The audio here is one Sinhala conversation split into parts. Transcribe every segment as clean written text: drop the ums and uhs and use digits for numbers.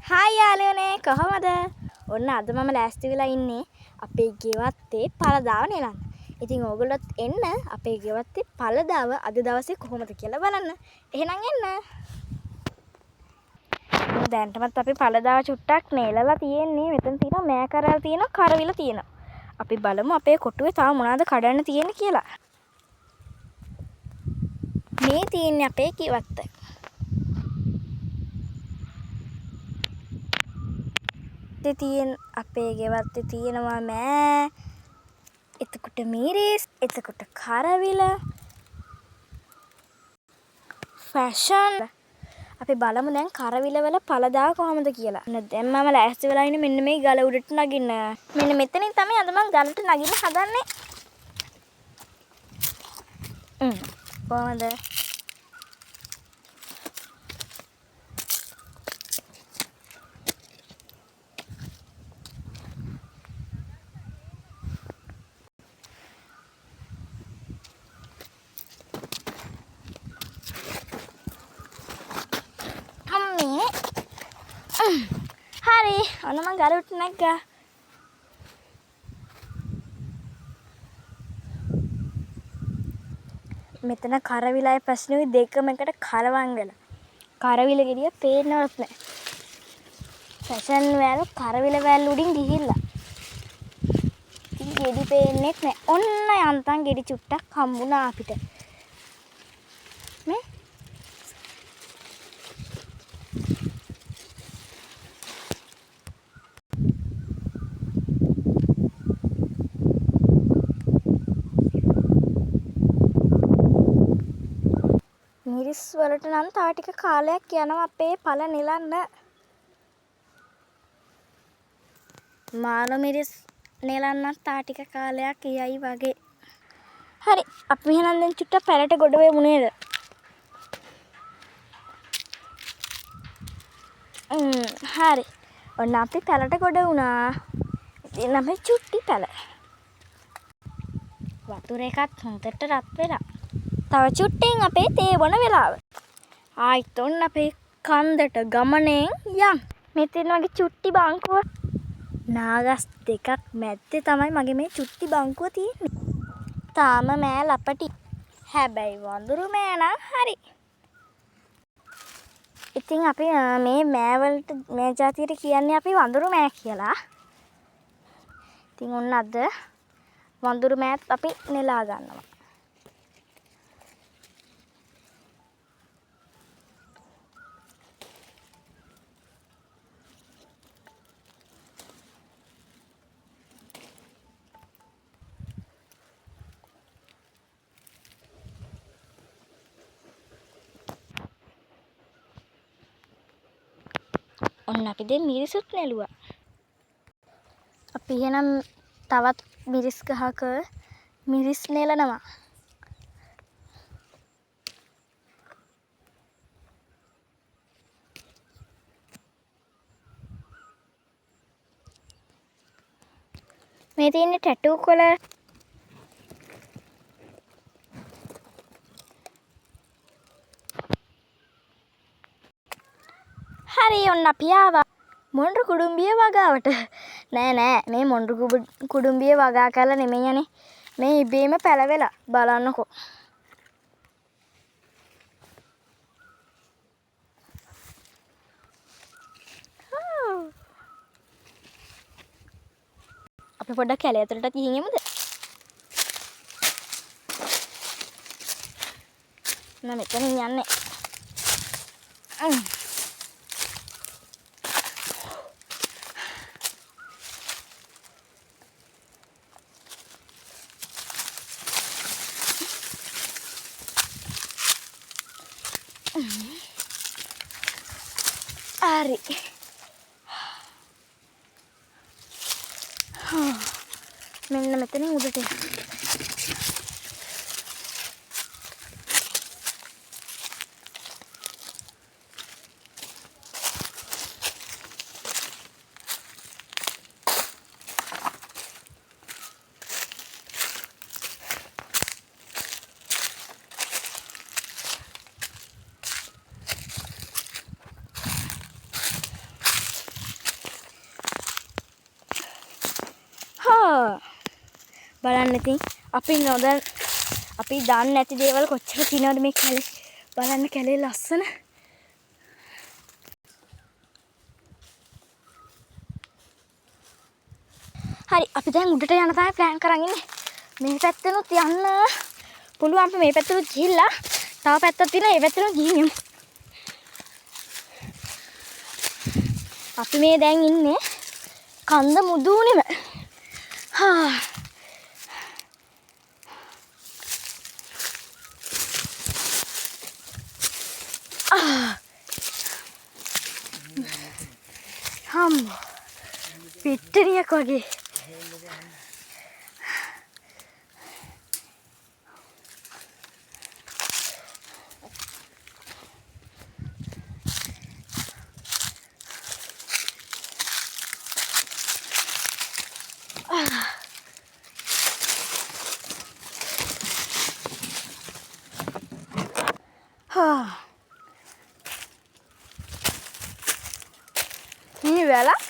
හායි යාළුවනේ කොහමද? ඔන්න අද මම ලෑස්ති වෙලා ඉන්නේ අපේ ගෙවත්තේ පළදාව නෙලන්න. ඉතින් ඕගොල්ලොත් එන්න අපේ ගෙවත්තේ පළදාව අද දවසේ කොහොමද කියලා බලන්න. එහෙනම් එන්න. දැන්ටමත් අපි පළදාව චුට්ටක් නෙලලා තියෙන්නේ. මෙතන තියෙනවා මෑ කරල් තියෙනවා කරවිල තියෙනවා. අපි බලමු අපේ කොටුවේ තව මොනවද කඩන්න තියෙන්නේ කියලා. මේ තියෙන්නේ අපේ ගෙවත්ත. අපේ ගෙවත්තේ තියෙනවා මෑ, එතකොට මිරිස්, එතකොට කරවිල, ෆැෂන්. අපි බලමු දැන් කරවිල වල පළදාව කොහොමද කියලා. දැන් මම ලෑස්ති වෙලා ඉන්නේ මෙන්න මේ ගල උඩට නගින්න. මෙන්න මෙතනින් තමයි අද මම ගලට නගින්න හදන්නේ. කොහොමද? හරි ඔන්න මං ගලට නැග්ගා. මෙතන කරවිලයි ප්‍රශ්නේ දෙකම එකට කලවම් වෙලා. කරවිල ගෙඩිය පේන්නවත් නැහැ. ෆැෂන් වල කරවිල වැල් උඩින් ගිහිල්ලා. ඉතින් ගෙඩි පේන්නේ නැහැ. ඔන්න යන්තම් ගෙඩි චුට්ටක් හම්බුණා අපිට. මේ මිරිස් වලට නම් තා ටික කාලයක් යනවා අපේ පළ නෙලන්න. මාළු මිරිස් නෙලන්න තා ටික කාලයක් යයි වගේ. හරි අපි එහෙනම් දැන් චුට්ටක් පැලට ගොඩ වෙමු නේද? හරි. ඔන්න අපි පැලට ගොඩ වුණා. ඉතින් අපි චුට්ටි පැල. වතුර එකත් හොඳට රත් වෙලා. තව චුට්ටෙන් අපේ තේ බොන වෙලාව. ආයිත් ඔන්න අපේ කන්දට ගමනෙන් යන්. මෙතන වගේ චුට්ටි බංකුව නාගස් දෙකක් මැද්දේ තමයි මගේ මේ චුට්ටි බංකුව තියෙන්නේ. තාම මෑ ලපටි. හැබැයි වඳුරු මෑ නම් හරි. ඉතින් අපි මේ මෑ වලට මේ જાතියට කියන්නේ අපි වඳුරු මෑ කියලා. ඉතින් ඔන්න අද වඳුරු මෑත් අපි නෙලා ගන්නවා. ඔන්න අපි දැන් මිරිසුත් නෙළුවා. අපි එහෙනම් තවත් මිරිස් ගහක මිරිස් නෙලනවා. මේ තියෙන්නේ ටැටූ කොළ. හරි ඔන්න අපි ආවා මොණ්ඩු කුඩුම්බිය වගාවට. නෑ මේ මොණ්ඩු කුඩුම්බිය වගා කරලා නෙමෙයි යන්නේ. මේ ඉබේම පැලවෙලා බලන්නකෝ. අපි පොඩ්ඩක් කැලේ ඇතුළට ගිහින් යමුද? මම මෙතනින් යන්නේ. Ari. මෙන්න මෙතනින් උඩට එන්න. බලන්න ඉතින් අපි දන්නේ නැති දේවල් කොච්චර තියෙනවද මේ කැලේ. බලන්න කැලේ ලස්සන. හරි අපි දැන් උඩට යන තමයි ප්ලෑන් කරන් ඉන්නේ. මේ පැත්තෙනුත් යන්න පුළුවන්. අපි මේ පැත්තට ගිහිල්ලා තව පැත්තක් තියෙනවා. ඒ පැත්තට ගිහින් යමු. අපි මේ දැන් ඉන්නේ කන්ද මුදුනේම. පිට්ටනියක් වගේ. Ini velak.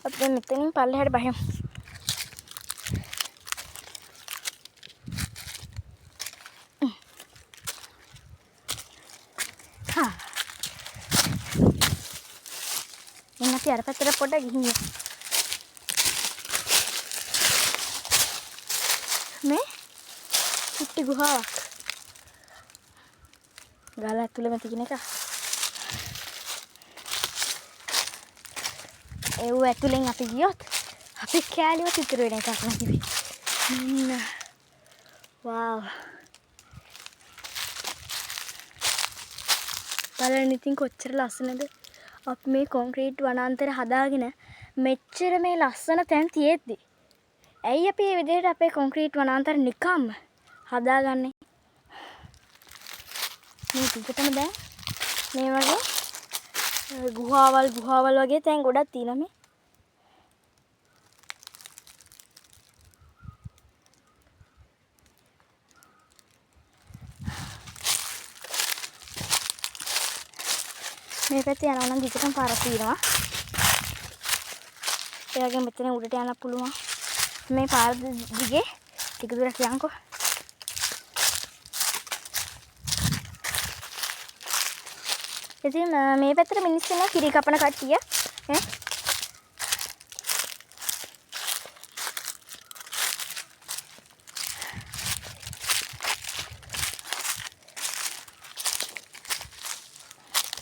Apa meeting පල්ලෙහාට බහිමු. Ini nanti ada පැත්තට පොඩ්ඩක් ගිහින් යමු. මේ කුටි ගුහාවක්. ගාල ඇතුළෙම තියෙන එක. ඒව ඇතුලෙන් අපි ගියොත් අපි කෑලිවත් ඉතුරු වෙන එකක් නැතිවි. වව්. බලන්න ඉතින් කොච්චර ලස්සනද. අපි මේ කොන්ක්‍රීට් වනාන්තර හදාගෙන මෙච්චර මේ ලස්සන තැන් තියෙද්දි ඇයි අපි මේ විදිහට අපේ කොන්ක්‍රීට් වනාන්තර නිකම්ම හදාගන්නේ? මේ පිටතම දැන් මේ වගේ ගුහාවල් වගේ තැන් ගොඩක් තියෙනවා මේ. මේ පැත්තේ යනවා නම් දිගටම පාරක් තියෙනවා. ඒ වගේම මෙතන උඩට යන්න පුළුවන්. මේ පාර දිගේ ටික දුරක් යන්කෝ. ඉතින් මේ පැත්තට මිනිස්සු ඉන්නවා කිරි කපන කට්ටිය.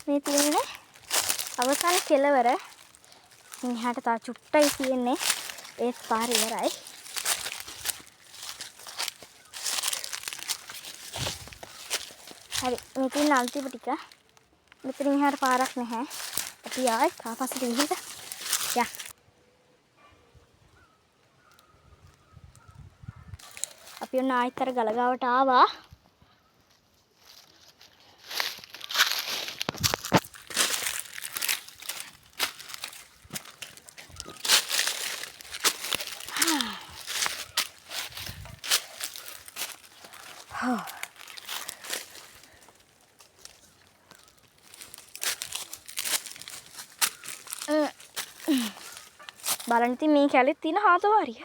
මේ තියෙන්නේ අවසාන කෙළවර. මෙහාට තා චුට්ටයි තියෙන්නේ. ඒත් පාර ඉවරයි. හරි මේ තියෙන අන්තිම ටික. මෙතන මෙහාට පාරක් නැහැ. අපි ආයි තාපස්සට ගිහින් යා. අපි ඔන්න ආයිත් අර ගලගාවට ආවා. බලන්න ඉතින් මේ කැලෙත් තියෙන හාතවාරිය.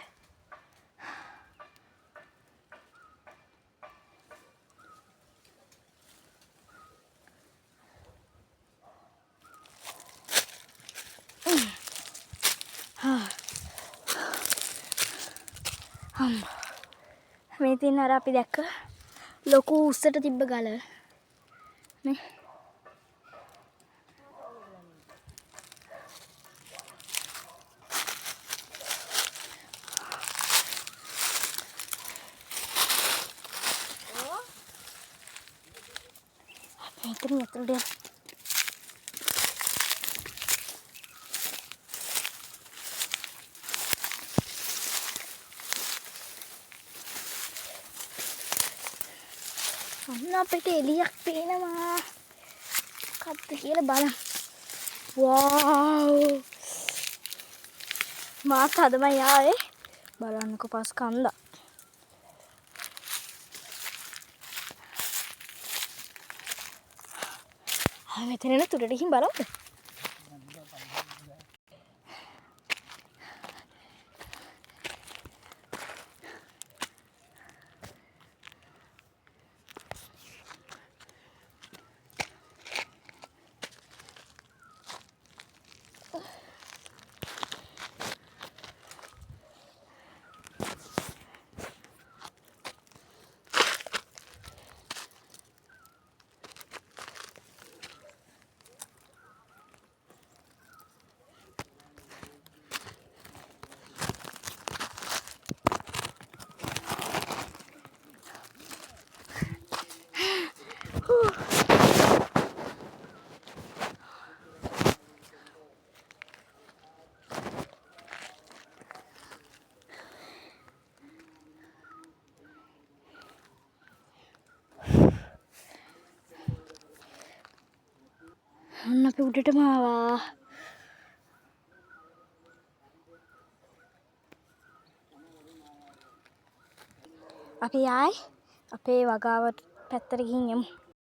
මේ තියෙන අර අපි දැක්ක ලොකු උස්සට තිබ්බ ගල නේ. මෙතන ඇතුළට අන්න අපිට එළියක් පේනවා. මොකක්ද කියලා බලන්න. වව්. මාත් හදමයි ආවේ. බලන්නකෝ පස් කන්දා. මෙතන එන තුඩට ගිහින් බලමුද? අන්න අපි උඩටම ආවා. අපි ආයි අපේ වගාව පැත්තට ගිහින් යමු.